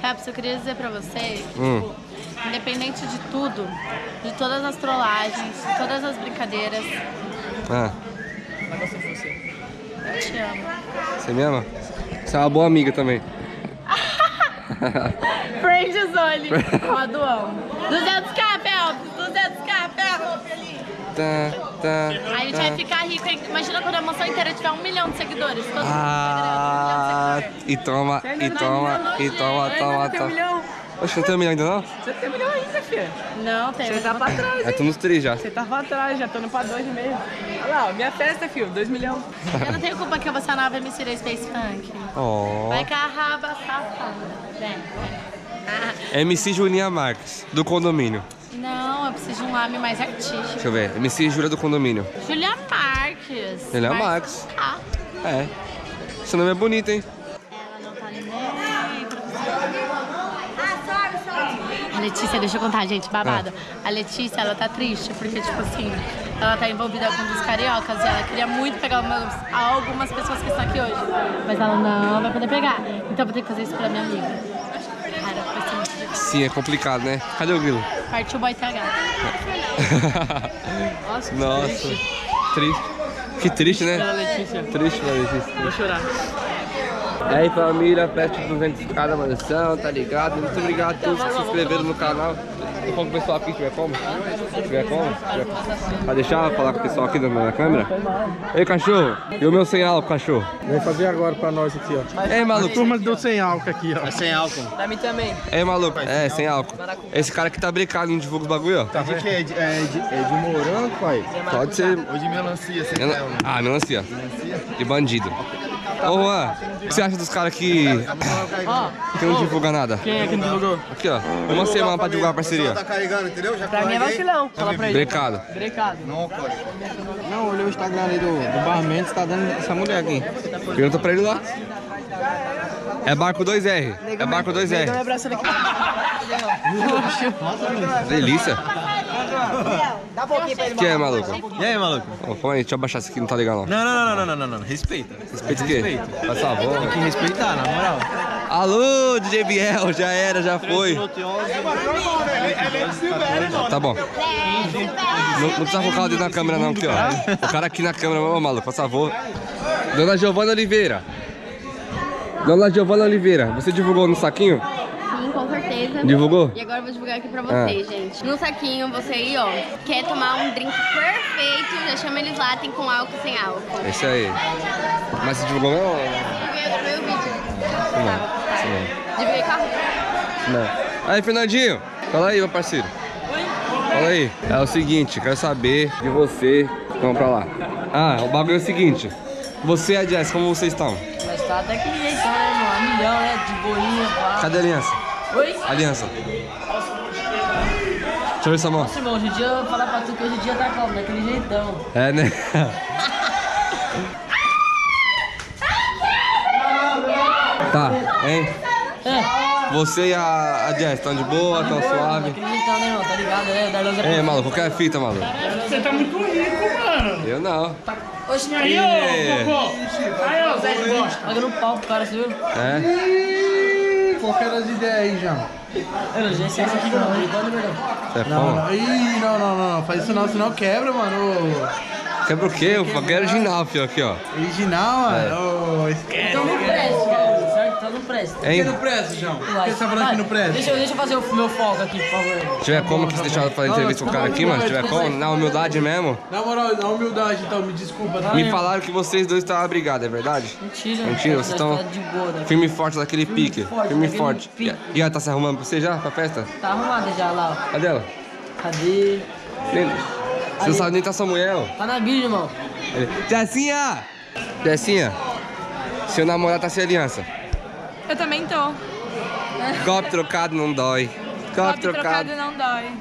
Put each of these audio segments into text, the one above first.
Caps, eu queria dizer pra vocês, tipo, independente de tudo, de todas as trollagens, de todas as brincadeiras, Mas você for você. eu te amo. Você me ama? Você é uma boa amiga também. Friend Zone, Raduão. 200k, Phelps, 200k, Phelps. Aí a gente vai ficar rico, hein? Imagina quando a mansão inteira tiver 1 milhão de seguidores. Todo mundo no Instagram, 1 milhão de seguidores. E toma, toma. Oxe, não tem 1 milhão ainda não? Você tem 1 milhão ainda, filha. Não, tem. Você tá pra trás, Eu hein? tô nos 3 já. Você tá pra trás, já tô indo pra 2,5. Olha lá, ó, minha festa, filho, 2 milhões. Eu não tenho culpa que eu vou ser a nova MC da Space Funk. Oh. Vai com a raba safada. Vem. MC Julinha Marques, do condomínio. Não, eu preciso de um nome mais artístico. Deixa eu ver. MC Júlia do condomínio. Julia Marques. Julia Marques. Ah. É. Seu nome é bonito, hein? Ela não tá nem pra você. A Letícia, deixa eu contar, gente, babado. A Letícia, ela tá triste porque, tipo assim, ela tá envolvida com um dos cariocas e ela queria muito pegar algumas pessoas que estão aqui hoje. Mas ela não vai poder pegar. Então eu vou ter que fazer isso pra minha amiga. Cara, vai ser muito difícil. Sim, é complicado, né? Cadê o grilo? Partiu o boy TH. Nossa, Nossa. Triste. Que triste, né? Pela Letícia. Triste pela Letícia. Vou chorar. E aí, família, festa de 200 cada mansão, tá ligado? Muito obrigado a todos que se inscreveram no canal. Tô falando com o pessoal aqui, tiver como? Tiver como? Vai deixar falar com o pessoal aqui na câmera? Ei, cachorro! E o meu sem álcool, cachorro? Vem fazer agora pra nós aqui, ó. Ei, maluco! Turma do sem álcool aqui, ó. É sem álcool. Pra mim também. Ei, maluco! É, sem álcool. Esse cara aqui tá brincado, não divulga os bagulho, ó. Tá de quê? É de morango, pai? Pode ser. Ou de melancia, você quer? Ah, melancia. De bandido. Ô, Juan, o que você acha dos caras que não divulga nada? Quem é que não divulgou? Aqui, ó. Uma semana pra divulgar a parceria. Tá carregando, entendeu? Já Pra mim é vacilão. Fala pra ele. Brecado. Brecado. Não, olhei o Instagram ali do Bar Mendes, tá dando essa mulher aqui. Pergunta pra ele lá. É barco 2R. É barco 2R. Tô me abraçando aqui. Delícia. Dá um pouquinho pra ele. Que é, maluco? E aí, maluco? Ô, calma aí, deixa eu abaixar isso aqui, não tá legal não. Não. Respeita. Respeita o quê? Faz favor. Tem que respeitar, na moral. Alô, DJ Biel, já era, já foi. Tá bom. Não precisa colocar o dedo na câmera não, aqui, ó. O cara aqui na câmera, ô maluco, faz favor. Dona Giovana Oliveira. Dona Giovana Oliveira, você divulgou no saquinho? Sim, com certeza. Divulgou? E agora eu vou divulgar aqui pra vocês, gente. No saquinho, você aí, ó, quer tomar um drink perfeito, já chama eles lá, tem com álcool sem álcool. É isso aí. Mas você divulgou mesmo? Eu gravei o vídeo. Não. Divulguei com a roupa. Não. Aí, Fernandinho, fala aí, meu parceiro. Fala aí. É o seguinte, quero saber de você. Vamos pra lá. Ah, o bagulho é o seguinte. Você e a Jess, como vocês estão? Mas tá daquele jeito, né, mano? 1 milhão, né? De boinha, pá. Cadê a aliança? Oi? Aliança. Deixa eu ver sua mão. Nossa, irmão, hoje em dia eu vou falar pra tu que hoje em dia tá como? Daquele jeitão. É, né? Tá, hein? É. Você e a Jess, estão de boa, estão suave? Daquele jeitão, né, irmão? Tá ligado, né? O Darlan Ei, maluco, qualquer fita, maluco. Você tá muito rico, mano. Eu não. Oxe, Aí, ô, Cocô. Aí, ó, Zé de bosta. pagando pau pro cara, você viu? É? Qual que era as ideias aí, João? Eu não sei se é essa aqui, não. Ligando, verdade. Você é Não, fã? não. Ih, não. Faz isso não, senão quebra, mano. Quebra o quê? O bagulho é original, filho, aqui, ó. Original, mano. Ô, esquece. Então não presta, cara. Certo? Então não presta. Por que Hein? não presta, João? Por que Vai, você tá falando que não presta? Deixa eu fazer o meu foco aqui, por favor. Se tiver como que você deixar eu fazer entrevista com o cara aqui, mano? Se tiver como, na humildade mesmo. Na moral, na humildade, então, me desculpa, tá? Me falaram que vocês dois estavam brigados, é verdade? Mentira. Mentira, vocês estão Tá de boa, né? firme e forte daquele pique. Firme e daquele forte. pique. E ela tá se arrumando pra você já, pra festa? Tá arrumada já lá, ó. Cadê ela? Cadê? Você não sabe nem tá sua mulher, ó. Tá na Bíblia, irmão. Jessinha! Jessinha, seu namorado tá sem aliança. Eu também tô. Golpe trocado não dói. Golpe trocado. não dói.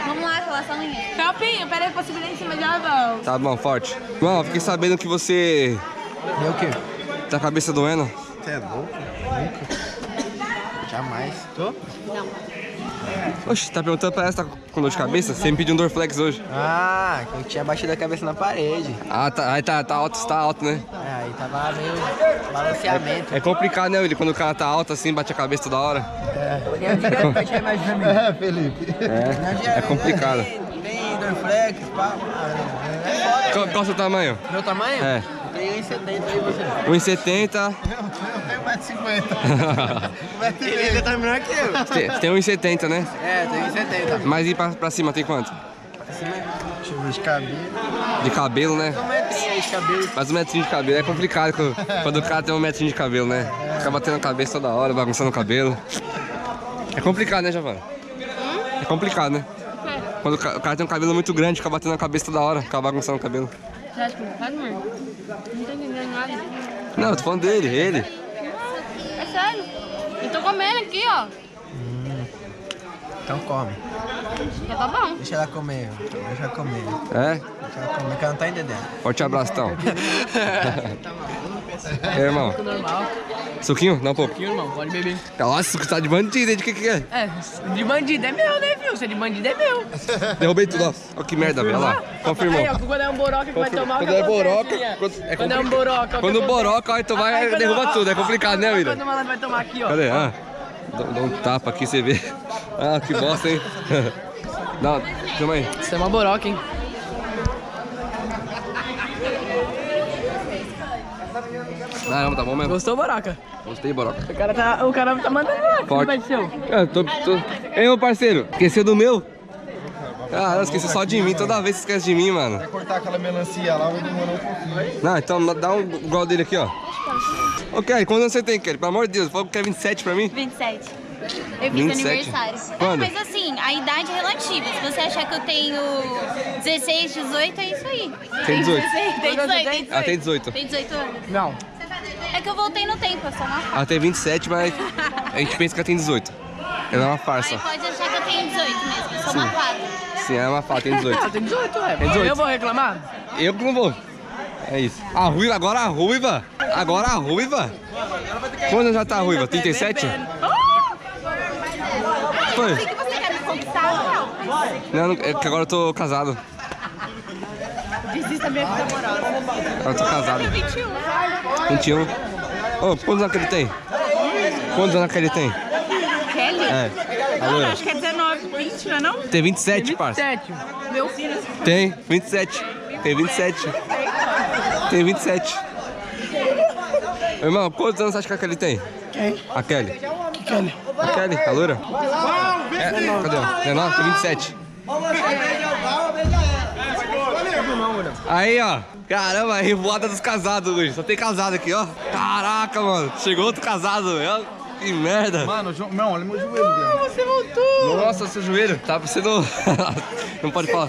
Vamos lá, colar essa unha. Calpinho, peraí, possibilidade em cima de volta. Tá bom, forte. Irmão, fiquei sabendo que você É o quê? tá com a cabeça doendo. Você é louco? Nunca. Jamais. Tô? Oxe, tá perguntando pra ela se tá com dor de cabeça? Você me pediu um Dorflex hoje. Ah, eu tinha batido a cabeça na parede. Ah, tá, aí tá alto, né? Aí velho. Tava meio balanceamento. É complicado, né, Willi? Quando o cara tá alto assim, bate a cabeça toda hora. É mais pra mim. É, Felipe. É complicado. Tem Dorflex, pá. Qual é o seu tamanho? Meu tamanho? É. Tem 1,70 aí você. 1,70. Eu tenho 1,50m. Ele tá menor que eu. Tem 1,70, né? É, tem 1,70. Mas e pra cima tem quanto? Deixa eu ver De cabelo. De cabelo, né? um metrinho aí de cabelo. Mais um metrinho de cabelo. É complicado quando o cara tem um metrinho de cabelo, né? Fica batendo a cabeça toda hora, bagunçando o cabelo. É complicado, né, Giovana? É complicado, né? Quando o cara tem um cabelo muito grande, fica batendo a cabeça toda hora, fica bagunçando o cabelo. Você acha que não faz, mãe? Não tô entendendo nada. Não, eu tô falando dele, ele. É sério. Eu tô comendo aqui, ó. Então come. Já tá bom. Deixa ela comer. Deixa ela comer. É? Deixa ela comer, que ela não tá entendendo. Forte abraço, então. É, irmão. Normal. Suquinho? Dá um pouco. Aqui, irmão, pode beber. Nossa, você tá de bandido, hein? De que é? É, de bandido é meu, né, viu? Se é de bandido é meu. Derrubei tudo, ó. Olha que merda, velho. Olha lá. Confirmou. Aí, ó, quando é um boroca que vai tomar, o que Quando é acontece, boroca, né? quando é um boroca. Quando o boroca, aí tu vai e derruba tudo. É complicado, né, William? Quando o malandro vai tomar aqui, ó. Cadê? Ah, dá um tapa aqui, você vê. Ah, que bosta, hein? Não, calma aí. Isso é uma boroca, hein? Não, tá bom mesmo. Gostou, boroca? Gostei, boroca. O cara tá mandando lá. O que Forte. vai ser? Ei, meu parceiro, esqueceu do meu? Caramba, esqueci só de mim. Toda vez você esquece de mim, mano. Vai cortar aquela melancia lá, vai demorar um pouquinho. Não, então dá um igual dele aqui, ó. Ô, Kelly, quantos anos você tem, Kelly? Pelo amor de Deus, falou que quer 27 pra mim? 27. Eu fiz 27? aniversário. Quando? É, mas assim, a idade é relativa. Se você achar que eu tenho 16, 18, é isso aí. Tem 18. Tem 18, tem 18. Ah, tem 18. Tem 18 anos. Não. É que eu voltei no tempo, eu sou uma farsa. Ela tem 27, mas a gente pensa que ela tem 18. Ela é uma farsa. Aí pode achar que eu tenho 18 mesmo, eu sou uma farsa. Sim, ela é uma farsa, tem 18. Tem 18, é. Tem 18. Eu vou reclamar? Eu que não vou. É isso. A ruiva, agora a ruiva. Agora a ruiva. Quando já tá a ruiva? 37? Foi. O que você quer me conquistar, não? Não, é que agora eu tô casado. Desista minha vida moral. Agora eu tô casado. 21. 21. Ô, quantos anos que ele tem? Quantos anos que ele tem? Kelly? É. A loira. Acho que é 19, 20, não é não? Tem 27, parça. 27. Meu filho. Tem, 27. Tem 27. Tem 27. Irmão, quantos anos você acha que a Kelly tem? Quem? A Kelly. Que Kelly? A Kelly, a loira? É, cadê? 19, tem 27. Aí, ó. Caramba, a revoada dos casados, Luiz. Só tem casado aqui, ó. Caraca, mano. Chegou outro casado, velho. Que merda. Mano, não, olha meu joelho, velho. Você voltou. Nossa, seu joelho. Tá parecendo... Não pode falar.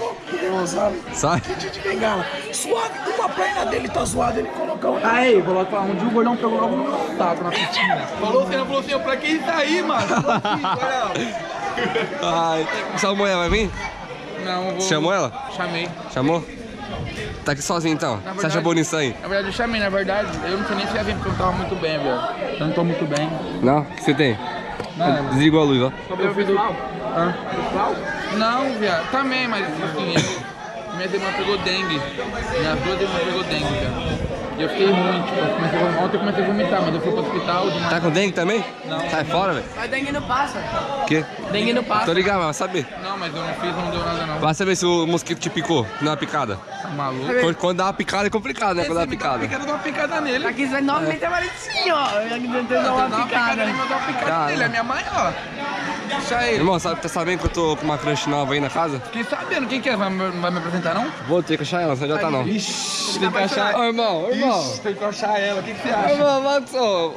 Sai. De bengala. Suave, uma perna dele tá zoada, ele colocou. Aí, vou lá falar, um dia o gordão pegou logo no meu taco na piscina. Falou assim, pra quem tá aí, mano? Ai, sua mulher vai vir? Não, vou... Chamou ela? Chamei. Chamou? Tá aqui sozinho então? Na Você acha bonito isso aí? Na verdade, eu chamei, na verdade. Eu não sei nem se ia vir porque eu não tava muito bem, velho. Eu não tô muito bem. Não? O que você tem? Não. Desligou a luz, ó. Eu fiz o... Hã? Não, viado. Também, mas assim, minha irmã pegou dengue. Minhas duas irmãs pegou dengue, velho. E eu fiquei ruim, tipo, ontem eu comecei a vomitar, mas eu fui pro hospital de Tá com dengue também? Não. Sai fora, velho. Mas dengue não passa. O quê? Dengue não passa. Tô ligado, mas vai saber. Não, mas eu não fiz, não deu nada não. Vai saber se o mosquito te picou, não é uma picada. Tá maluco? Quando dá uma picada é complicado, né? Quando dá uma picada. Eu quero dar uma picada nele. Aqui você vai novamente assim, ó. Eu quero dar uma picada nele, mas dar uma picada nele. É minha mãe, ó. Deixa ele. Irmão, tá sabendo que eu tô com uma crush nova aí na casa? Fiquei sabendo. Quem que é? Vai me apresentar, não? Vou ter que achar ela, você já tá não. Ixi, tem que achar. Ô, irmão, Tem que achar ela. O que você acha? Irmão,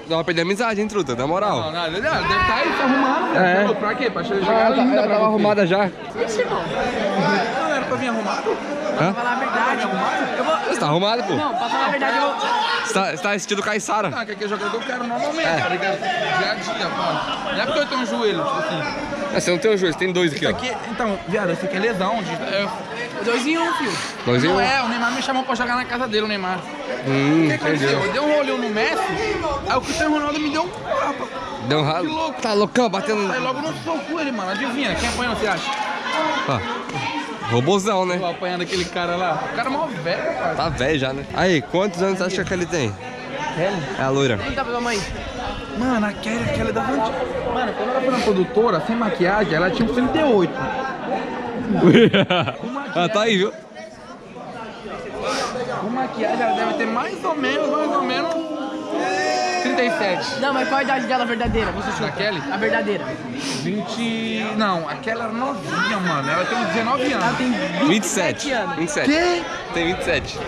dá uma perder a amizade, hein, truta? Na moral. Não, deve estar aí se arrumando. É. Pra quê? Pra chegar linda Ela pra tava você. arrumada já. Ixi, irmão. Não era pra vir arrumado? Hã? Pra falar a verdade, arrumado? Eu vou... Você tá arrumado, pô? Não, pra falar a verdade, eu vou... Você tá vestido Caissara. Ah, que aquele jogador eu quero normalmente, tá ligado? Dia a dia, mano. Não é porque eu tenho um joelho, tipo assim. Você não tem o joelho, você tem dois aqui, ó. Aqui, então, viado, esse aqui é lesão. É 2 em 1, filho. 2 em 1? Não é, o Neymar me chamou pra jogar na casa dele, o Neymar. O que aconteceu? Entendeu. Eu dei um rolinho no Messi, aí o Cristiano Ronaldo me deu um tapa. Deu um Que ralo. louco. Tá loucão, batendo. Aí logo no soco ele, mano. Adivinha, quem apanhou, você acha? Ó, robôzão, Eu né? apanhando aquele cara lá. O cara é mó velho, cara. Tá velho já, né? Aí, quantos anos você acha que ele tem? É a loira. Tá pra mãe. Mano, aquela da frente. Mano, quando ela foi na produtora, sem maquiagem, ela tinha uns 38. Ah, tá aí, viu? Com maquiagem, ela deve ter mais ou menos 37. Não, mas qual a idade dela verdadeira? Você chuta? Da Kelly? A verdadeira. 20... Não, aquela era novinha, mano. Ela tem uns 19 anos. Ela tem 27. 27. Que? Tem 27.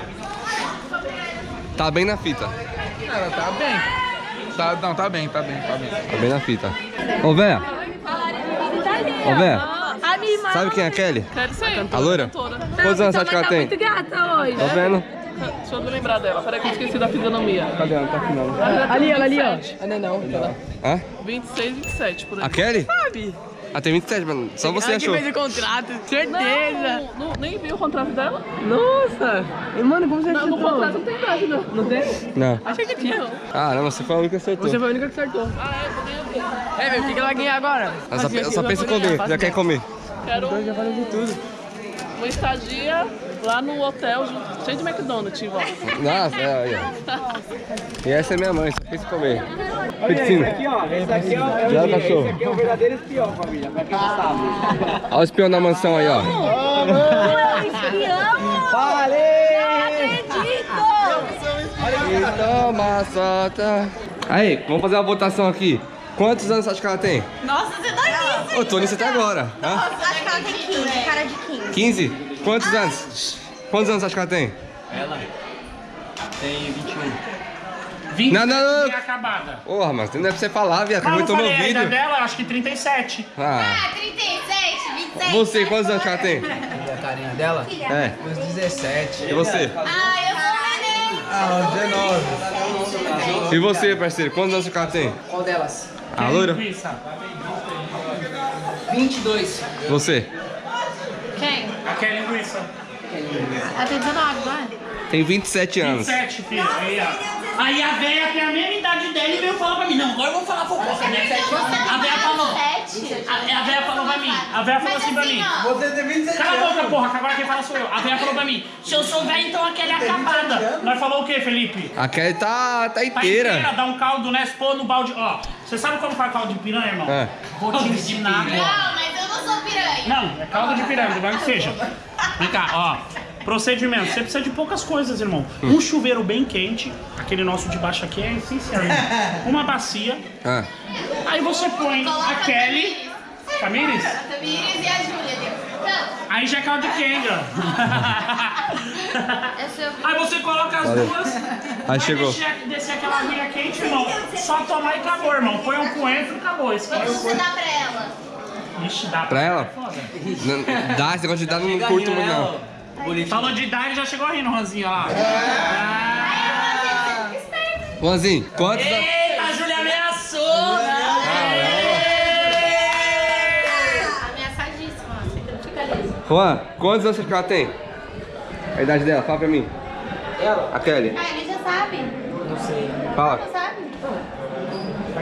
Tá bem na fita. Ela tá bem. Não, tá bem. Tá bem na fita. Ô, véia. Ô, véia. Sabe quem é a Kelly? Quero ser. A loira? Quantos anos você acha que ela tem? Muito gata hoje. Tô vendo. Deixa eu me lembrar dela. Peraí que eu esqueci da fisionomia. Cadê ela? Tá aqui não. Ali, ela ali, ó. Não. Hã? 26, 27, por aí. A Kelly? Sabe? Ah, tem 27, mano. Só você Ela que achou. fez o contrato, certeza. Não, nem vi o contrato dela. Nossa. E, mano, como você Não, no acertou? contrato não tem idade, não. Não tem? Não. Achei que tinha. Ah, não, você foi a única que acertou. Você foi a única que acertou. É, meu, o que ela vai ganhar agora? Eu só penso em comer, já quer comer. Quero Já falei de tudo. uma estadia lá no hotel, cheio de McDonald's, em volta. Nossa, aí, ó. E essa é minha mãe, só pensa em comer. Piscina. Esse aqui, ó, é Já o cachorro. Esse aqui é o verdadeiro espião, família, pra quem não sabe. Olha o espião da mansão aí, ó. E toma, solta. Aí, vamos fazer uma votação aqui. Quantos anos você acha que ela tem? Nossa, você tá nisso. Ô, tô nisso até agora. Hã? Acho que ela tem 15, cara de 15. 15? Quantos anos? Quantos anos você acha que ela tem? Ela tem 21. 27 Não, não, não. e acabada. Porra, mas não é pra você falar, viado, que Mas eu aguentou meu falei a idade vídeo. dela, acho que 37. Ah, 37, 27. você, quantos anos que ela tem? A carinha dela? É. Uns 17. E você? Ah, eu sou neném. Ah, 19. E você, parceiro, quantos anos que ela tem? Qual delas? A loira? Linguiça. 22. Você? Quem? Aquela linguiça. Ela tem 19, não é? Tem 27 anos. 27, filho. Aí, ó. Aí a véia tem a mesma idade dele e veio falar pra mim. Não, agora eu vou falar fofoca, né? A véia falou. A véia falou pra mim. A véia falou assim pra mim. Você tem 27 Cala a boca, porra, que agora quem fala sou eu. A véia falou pra mim. Se eu sou velho, então aquela é acabada. Nós falou o quê, Felipe? A Kelly tá Tá inteira. dá um caldo, né? Se pôr no balde. Ó, você sabe como faz caldo de piranha, irmão? É. Caldo de piranha. Não, mas eu não sou piranha. Não, é caldo de pirâmide, vai que seja. Vem cá, ó. Procedimento. Você precisa de poucas coisas, irmão. Um chuveiro bem quente. Aquele nosso de baixo aqui é essencial, irmão. Uma bacia. Ah. Aí você põe a Kelly. Tamires? A Tamires e a Júlia. Aí já é caldo de quenga. Eu Aí você coloca as Valeu. duas. Aí vai chegou. descer aquela aguinha quente, irmão. Só tomar e acabou, irmão. Põe um coentro e acabou. Quanto você dá pra ela? Ixi, dá Pra ela? Foda. Não, dá, esse negócio de dar não curto muito, não. Falou de idade, já chegou rindo, Ronzinho, ó lá. Juanzinho, quantos anos? Eita, a Júlia ameaçou! Ameaçadíssima. Você fica ali. Juan, quantos anos que ela tem? A idade dela, fala pra mim. A Kelly. Ah, ele já sabe. Fala. Já sabe.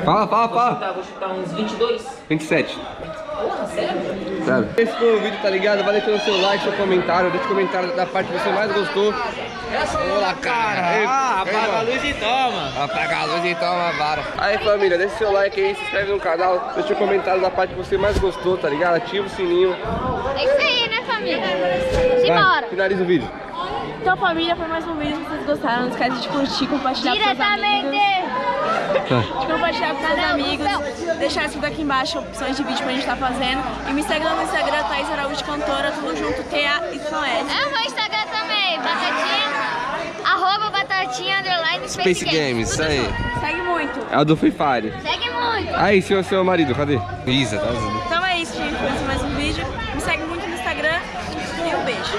Fala. Vou chutar uns 22. 27. Porra, sério? Sério. Esse foi o vídeo, tá ligado? Vai deixando seu like, seu comentário. Deixa o comentário da parte que você mais gostou. Vamos lá, cara. Apaga a luz e toma. Apaga a luz e toma a vara. Aí, família, deixa seu like aí, se inscreve no canal. Deixa o comentário da parte que você mais gostou, tá ligado? Ativa o sininho. É isso aí, né, família? Simbora. Finaliza o vídeo. Então, família, foi mais um vídeo. Se vocês gostaram, não esquece de curtir, compartilhar com seus amigos. De compartilhar com seus amigos. Deixar escrito aqui embaixo opções de vídeo que a gente tá fazendo. E me segue lá no Instagram, Thaís Araújo Cantora, tudo junto, TAYS. É o meu Instagram também, Batatinha, @Batatinha_ Space Games, isso aí. Segue muito. É o do Free Fire. Segue muito. Aí, seu marido, cadê? Isa, tá? Então é isso, gente. Foi mais um vídeo. Me segue muito no Instagram e um beijo.